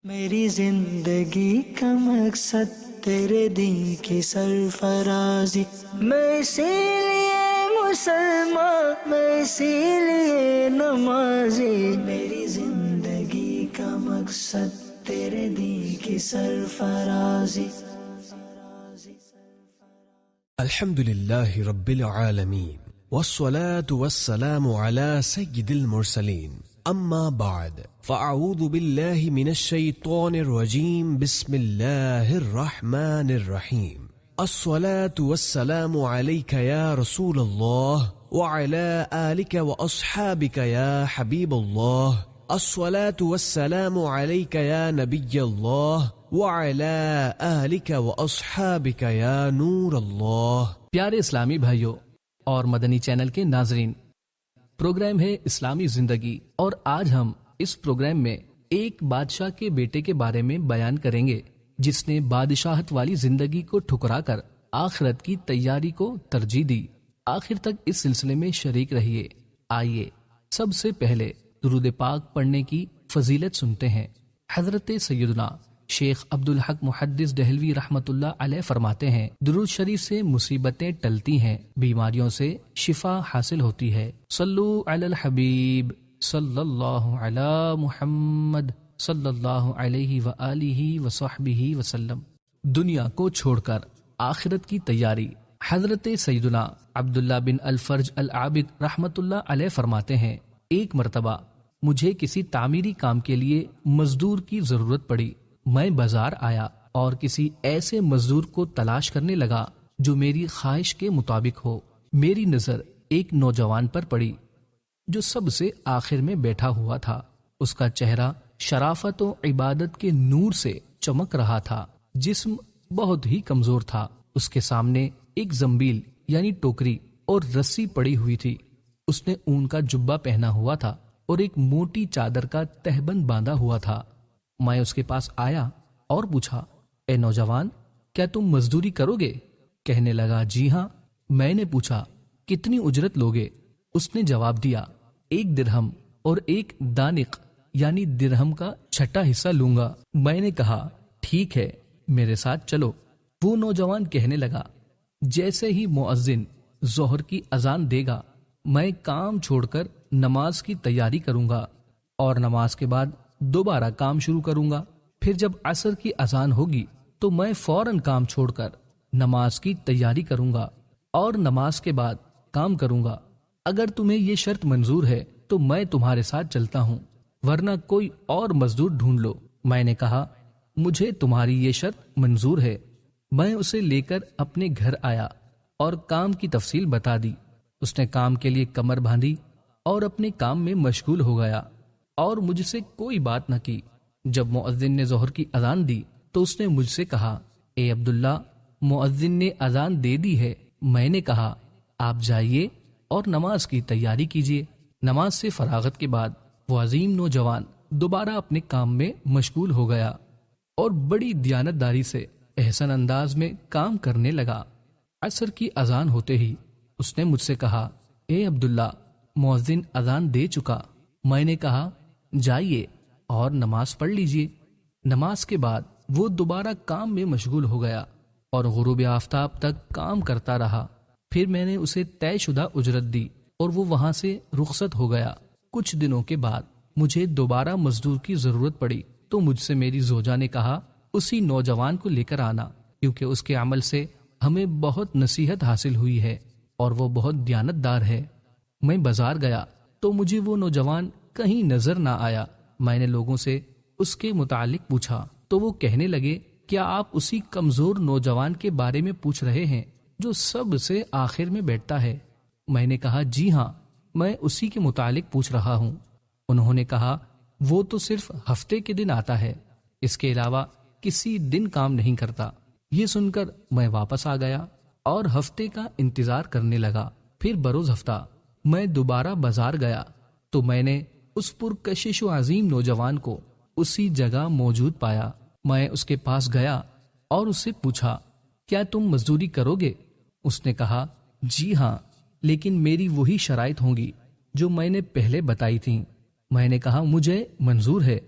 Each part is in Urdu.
میری زندگی کا مقصد تیرے دین کی سرفرازی، میں اسی لیے مسلمان، میں اسی لیے نمازی، میری زندگی کا مقصد تیرے دین کی سرفرازی۔ الحمد لله رب العالمين والصلاة والسلام على سيد المرسلين، أما بعد فأعوذ بالله من الشيطان الرجيم، بسم الله الرحمن الرحيم. الصلاة والسلام عليك يا رسول الله وعلى آلك وأصحابك يا حبيب الله. الصلاة والسلام عليك يا نبي الله وعلى آلك وأصحابك يا نور الله. پیارے اسلامی بھائیوں اور مدنی چینل کے ناظرین، پروگرام ہے اسلامی زندگی، اور آج ہم اس پروگرام میں ایک بادشاہ کے بیٹے کے بارے میں بیان کریں گے جس نے بادشاہت والی زندگی کو ٹھکرا کر آخرت کی تیاری کو ترجیح دی۔ آخر تک اس سلسلے میں شریک رہیے۔ آئیے سب سے پہلے درود پاک پڑھنے کی فضیلت سنتے ہیں۔ حضرت سیدنا شیخ عبدالحق محدث دہلوی رحمت اللہ علیہ فرماتے ہیں، درود شریف سے مصیبتیں ٹلتی ہیں، بیماریوں سے شفا حاصل ہوتی ہے۔ صلو علی الحبیب صلی اللہ علی محمد صلی اللہ علیہ وآلہ وصحبہ وسلم۔ دنیا کو چھوڑ کر آخرت کی تیاری۔ حضرت سیدنا عبداللہ بن الفرج العابد رحمت اللہ علیہ فرماتے ہیں، ایک مرتبہ مجھے کسی تعمیری کام کے لیے مزدور کی ضرورت پڑی۔ میں بازار آیا اور کسی ایسے مزدور کو تلاش کرنے لگا جو میری خواہش کے مطابق ہو۔ میری نظر ایک نوجوان پر پڑی جو سب سے آخر میں بیٹھا ہوا تھا۔ اس کا چہرہ شرافت و عبادت کے نور سے چمک رہا تھا، جسم بہت ہی کمزور تھا۔ اس کے سامنے ایک زنبیل یعنی ٹوکری اور رسی پڑی ہوئی تھی۔ اس نے اون کا جبہ پہنا ہوا تھا اور ایک موٹی چادر کا تہبند باندھا ہوا تھا۔ میں اس کے پاس آیا اور پوچھا، اے نوجوان، کیا تم مزدوری کرو گے؟ کہنے لگا، جی ہاں۔ میں نے پوچھا، کتنی اجرت لوگے؟ اس نے جواب دیا، 1 درہم اور 1 دانق یعنی درہم کا 6واں حصہ لوں گا۔ میں نے کہا، ٹھیک ہے، میرے ساتھ چلو۔ وہ نوجوان کہنے لگا، جیسے ہی مؤذن ظہر کی اذان دے گا میں کام چھوڑ کر نماز کی تیاری کروں گا، اور نماز کے بعد دوبارہ کام شروع کروں گا۔ پھر جب عصر کی اذان ہوگی تو میں فوراً کام چھوڑ کر نماز کی تیاری کروں گا اور نماز کے بعد کام کروں گا۔ اگر تمہیں یہ شرط منظور ہے تو میں تمہارے ساتھ چلتا ہوں، ورنہ کوئی اور مزدور ڈھونڈ لو۔ میں نے کہا، مجھے تمہاری یہ شرط منظور ہے۔ میں اسے لے کر اپنے گھر آیا اور کام کی تفصیل بتا دی۔ اس نے کام کے لیے کمر باندھی اور اپنے کام میں مشغول ہو گیا اور مجھ سے کوئی بات نہ کی۔ جب مؤذن نے ظہر کی اذان دی تو اس نے مجھ سے کہا، اے عبداللہ، مؤذن نے اذان دے دی ہے۔ میں نے کہا، آپ جائیے اور نماز کی تیاری کیجیے۔ نماز سے فراغت کے بعد وہ عظیم نوجوان دوبارہ اپنے کام میں مشغول ہو گیا اور بڑی دیانتداری سے احسن انداز میں کام کرنے لگا۔ عصر کی اذان ہوتے ہی اس نے مجھ سے کہا، اے عبداللہ، مؤذن اذان دے چکا۔ میں نے کہا، جائیے اور نماز پڑھ لیجیے۔ نماز کے بعد وہ دوبارہ کام میں مشغول ہو گیا اور غروب آفتاب تک کام کرتا رہا۔ پھر میں نے اسے طے شدہ اجرت دی اور وہ وہاں سے رخصت ہو گیا۔ کچھ دنوں کے بعد مجھے دوبارہ مزدور کی ضرورت پڑی تو مجھ سے میری زوجہ نے کہا، اسی نوجوان کو لے کر آنا، کیونکہ اس کے عمل سے ہمیں بہت نصیحت حاصل ہوئی ہے اور وہ بہت دیانتدار ہے۔ میں بازار گیا تو مجھے وہ نوجوان کہیں نظر نہ آیا۔ میں نے لوگوں سے اس کے متعلق پوچھا تو وہ کہنے لگے، کیا آپ اسی کمزور نوجوان کے بارے میں پوچھ رہے ہیں جو سب سے آخر میں بیٹھتا ہے؟ میں نے کہا، جی ہاں، میں اسی کے متعلق پوچھ رہا ہوں۔ انہوں نے کہا، وہ تو صرف ہفتے کے دن آتا ہے، اس کے علاوہ کسی دن کام نہیں کرتا۔ یہ سن کر میں واپس آ گیا اور ہفتے کا انتظار کرنے لگا۔ پھر بروز ہفتہ میں دوبارہ بازار گیا تو میں نے اس پرکشش و عظیم نوجوان کو اسی جگہ موجود پایا۔ میں اس کے پاس گیا اور اس سے پوچھا، کیا تم مزدوری کرو گے؟ اس نے کہا، جی ہاں، لیکن میری وہی شرائط ہوں گی جو میں نے پہلے بتائی تھیں۔ میں نے کہا، مجھے منظور ہے،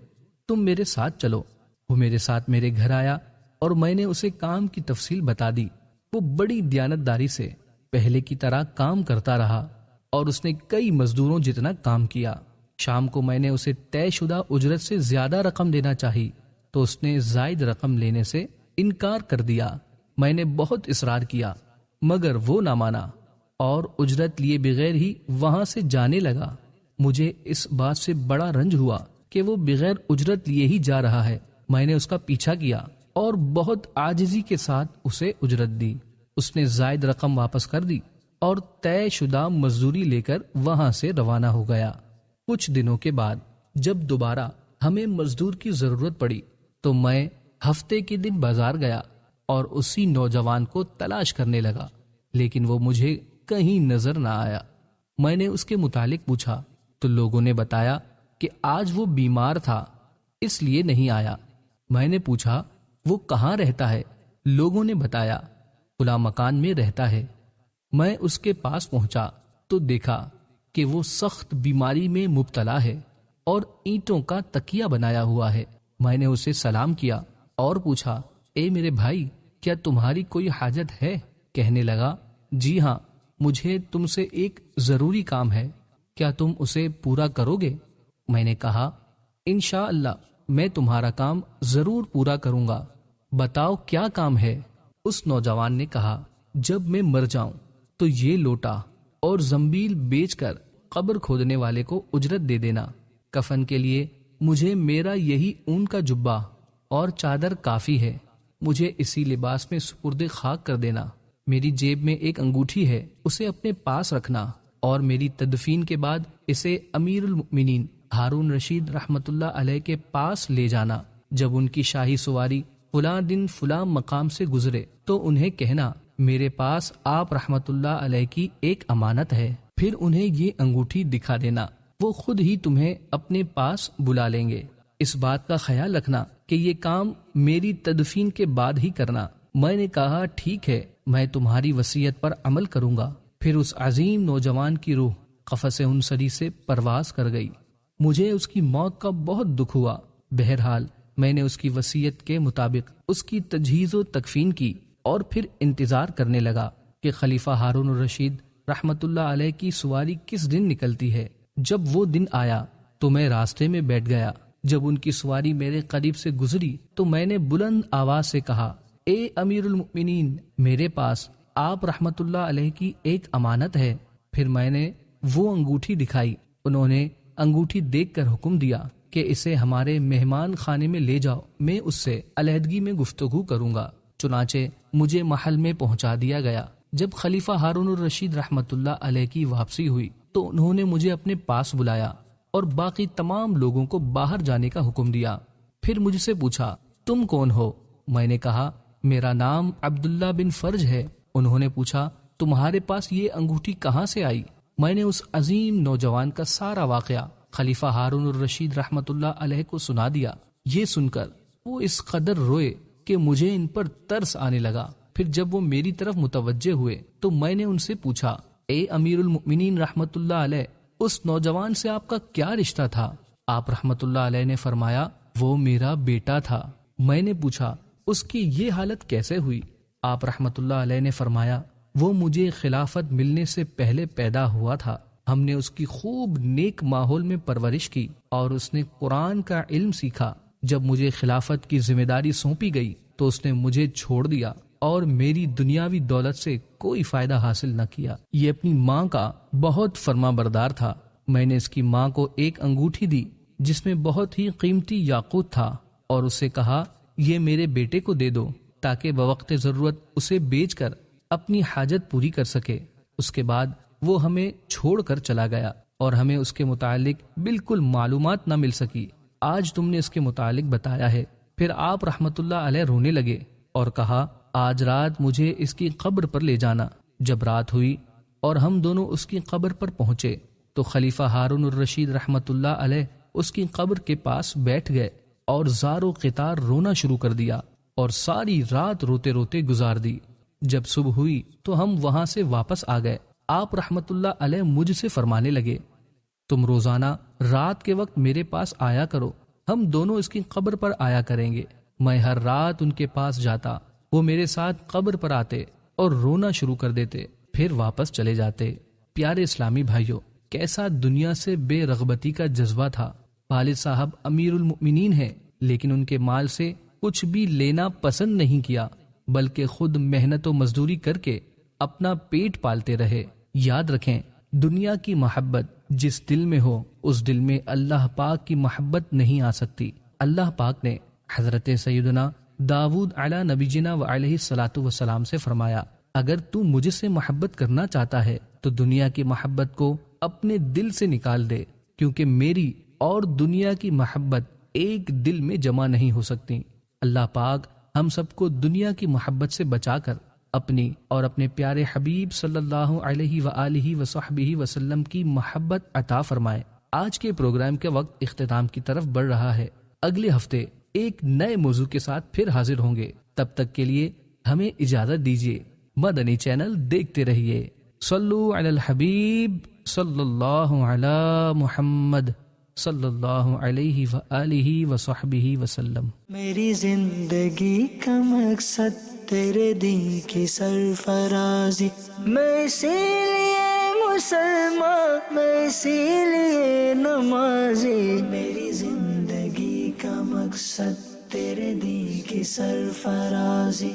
تم میرے ساتھ چلو۔ وہ میرے ساتھ میرے گھر آیا اور میں نے اسے کام کی تفصیل بتا دی۔ وہ بڑی دیانتداری سے پہلے کی طرح کام کرتا رہا اور اس نے کئی مزدوروں جتنا کام کیا۔ شام کو میں نے اسے طے شدہ اجرت سے زیادہ رقم دینا چاہی تو اس نے زائد رقم لینے سے انکار کر دیا۔ میں نے بہت اصرار کیا مگر وہ نہ مانا اور اجرت لیے بغیر ہی وہاں سے جانے لگا۔ مجھے اس بات سے بڑا رنج ہوا کہ وہ بغیر اجرت لیے ہی جا رہا ہے۔ میں نے اس کا پیچھا کیا اور بہت عاجزی کے ساتھ اسے اجرت دی۔ اس نے زائد رقم واپس کر دی اور طے شدہ مزدوری لے کر وہاں سے روانہ ہو گیا۔ کچھ دنوں کے بعد جب دوبارہ ہمیں مزدور کی ضرورت پڑی تو میں ہفتے کے دن بازار گیا اور اسی نوجوان کو تلاش کرنے لگا، لیکن وہ مجھے کہیں نظر نہ آیا۔ میں نے اس کے متعلق پوچھا تو لوگوں نے بتایا کہ آج وہ بیمار تھا اس لیے نہیں آیا۔ میں نے پوچھا وہ کہاں رہتا ہے؟ لوگوں نے بتایا فلاں مکان میں رہتا ہے۔ میں اس کے پاس پہنچا تو دیکھا کہ وہ سخت بیماری میں مبتلا ہے اور اینٹوں کا تکیہ بنایا ہوا ہے۔ میں نے اسے سلام کیا اور پوچھا اے میرے بھائی، کیا تمہاری کوئی حاجت ہے؟ کہنے لگا جی ہاں، مجھے تم سے ایک ضروری کام ہے، کیا تم اسے پورا کرو گے؟ میں نے کہا انشاءاللہ میں تمہارا کام ضرور پورا کروں گا، بتاؤ کیا کام ہے؟ اس نوجوان نے کہا جب میں مر جاؤں تو یہ لوٹا اور زنبیل بیچ کر قبر کھودنے والے کو اجرت دے دینا۔ کفن کے لیے مجھے میرا یہی اون کا جبہ اور چادر کافی ہے، مجھے اسی لباس میں سپرد خاک کر دینا۔ میری جیب میں ایک انگوٹھی ہے، اسے اپنے پاس رکھنا اور میری تدفین کے بعد اسے امیر المؤمنین ہارون رشید رحمت اللہ علیہ کے پاس لے جانا۔ جب ان کی شاہی سواری فلاں دن فلاں مقام سے گزرے تو انہیں کہنا میرے پاس آپ رحمت اللہ علیہ کی ایک امانت ہے، پھر انہیں یہ انگوٹھی دکھا دینا، وہ خود ہی تمہیں اپنے پاس بلا لیں گے۔ اس بات کا خیال رکھنا کہ یہ کام میری تدفین کے بعد ہی کرنا۔ میں نے کہا ٹھیک ہے، میں تمہاری وصیت پر عمل کروں گا۔ پھر اس عظیم نوجوان کی روح قفس انصری سے پرواز کر گئی۔ مجھے اس کی موت کا بہت دکھ ہوا۔ بہرحال میں نے اس کی وصیت کے مطابق اس کی تجہیز و تکفین کی اور پھر انتظار کرنے لگا کہ خلیفہ ہارون الرشید رحمت اللہ علیہ کی سواری کس دن نکلتی ہے۔ جب وہ دن آیا تو میں راستے میں بیٹھ گیا۔ جب ان کی سواری میرے قریب سے گزری تو میں نے بلند آواز سے کہا اے امیر المؤمنین، میرے پاس آپ رحمت اللہ علیہ کی ایک امانت ہے۔ پھر میں نے وہ انگوٹھی دکھائی۔ انہوں نے انگوٹھی دیکھ کر حکم دیا کہ اسے ہمارے مہمان خانے میں لے جاؤ، میں اس سے علیحدگی میں گفتگو کروں گا۔ چنانچہ مجھے محل میں پہنچا دیا گیا۔ جب خلیفہ ہارون الرشید رحمت اللہ علیہ کی واپسی ہوئی تو انہوں نے مجھے اپنے پاس بلایا اور باقی تمام لوگوں کو باہر جانے کا حکم دیا۔ پھر مجھ سے پوچھا تم کون ہو؟ میں نے کہا میرا نام عبداللہ بن فرج ہے۔ انہوں نے پوچھا تمہارے پاس یہ انگوٹھی کہاں سے آئی؟ میں نے اس عظیم نوجوان کا سارا واقعہ خلیفہ ہارون الرشید رحمت اللہ علیہ کو سنا دیا۔ یہ سن کر وہ اس قدر روئے کہ مجھے ان پر ترس آنے لگا۔ پھر جب وہ میری طرف متوجہ ہوئے تو میں نے ان سے پوچھا اے امیر المؤمنین رحمت اللہ علیہ، اس نوجوان سے آپ کا کیا رشتہ تھا؟ آپ رحمت اللہ علیہ نے فرمایا وہ میرا بیٹا تھا۔ میں نے پوچھا اس کی یہ حالت کیسے ہوئی؟ آپ رحمت اللہ علیہ نے فرمایا وہ مجھے خلافت ملنے سے پہلے پیدا ہوا تھا۔ ہم نے اس کی خوب نیک ماحول میں پرورش کی اور اس نے قرآن کا علم سیکھا۔ جب مجھے خلافت کی ذمہ داری سونپی گئی تو اس نے مجھے چھوڑ دیا اور میری دنیاوی دولت سے کوئی فائدہ حاصل نہ کیا۔ یہ اپنی ماں کا بہت فرما بردار تھا۔ میں نے اس کی ماں کو ایک انگوٹھی دی جس میں بہت ہی قیمتی یاقوت تھا اور اسے کہا یہ میرے بیٹے کو دے دو تاکہ بوقت ضرورت اسے بیچ کر اپنی حاجت پوری کر سکے۔ اس کے بعد وہ ہمیں چھوڑ کر چلا گیا اور ہمیں اس کے متعلق بالکل معلومات نہ مل سکی۔ آج تم نے اس کے متعلق بتایا ہے۔ پھر آپ رحمت اللہ علیہ رونے لگے اور کہا آج رات مجھے اس کی قبر پر لے جانا۔ جب رات ہوئی اور ہم دونوں اس کی قبر پر پہنچے تو خلیفہ ہارون الرشید رحمت اللہ علیہ اس کی قبر کے پاس بیٹھ گئے اور زار و قطار رونا شروع کر دیا اور ساری رات روتے روتے گزار دی۔ جب صبح ہوئی تو ہم وہاں سے واپس آ گئے۔ آپ رحمت اللہ علیہ مجھ سے فرمانے لگے تم روزانہ رات کے وقت میرے پاس آیا کرو ہم دونوں اس کی قبر پر آیا کریں گے۔ میں ہر رات ان کے پاس جاتا، وہ میرے ساتھ قبر پر آتے اور رونا شروع کر دیتے، پھر واپس چلے جاتے۔ پیارے اسلامی بھائیوں، کیسا دنیا سے بے رغبتی کا جذبہ تھا۔ والد صاحب امیر المؤمنین ہیں، لیکن ان کے مال سے کچھ بھی لینا پسند نہیں کیا، بلکہ خود محنت و مزدوری کر کے اپنا پیٹ پالتے رہے۔ یاد رکھیں، دنیا کی محبت جس دل میں ہو، اس دل میں اللہ پاک کی محبت نہیں آ سکتی۔ اللہ پاک نے حضرت سیدنا داود علی نبینا و علیہ الصلاۃ والسلام سے فرمایا، اگر تو مجھ سے محبت کرنا چاہتا ہے تو دنیا کی محبت کو اپنے دل سے نکال دے، کیونکہ میری اور دنیا کی محبت ایک دل میں جمع نہیں ہو سکتی۔ اللہ پاک ہم سب کو دنیا کی محبت سے بچا کر اپنی اور اپنے پیارے حبیب صلی اللہ علیہ وآلہ وصحبہ وسلم کی محبت عطا فرمائے۔ آج کے پروگرام کے وقت اختتام کی طرف بڑھ رہا ہے۔ اگلے ہفتے ایک نئے موضوع کے ساتھ پھر حاضر ہوں گے۔ تب تک کے لیے ہمیں اجازت دیجیے۔ مدنی چینل دیکھتے رہیے۔ صلو علی الحبیب صلی اللہ علی محمد صلی اللہ علیہ وآلہ وصحبہ وسلم۔ میری زندگی کا مقصد تیرے دین کی سرفرازی، میں اسی لیے مسلمان، میں اسی لیے نمازی۔ میری زندگی کا مقصد تیرے دین کی سرفرازی۔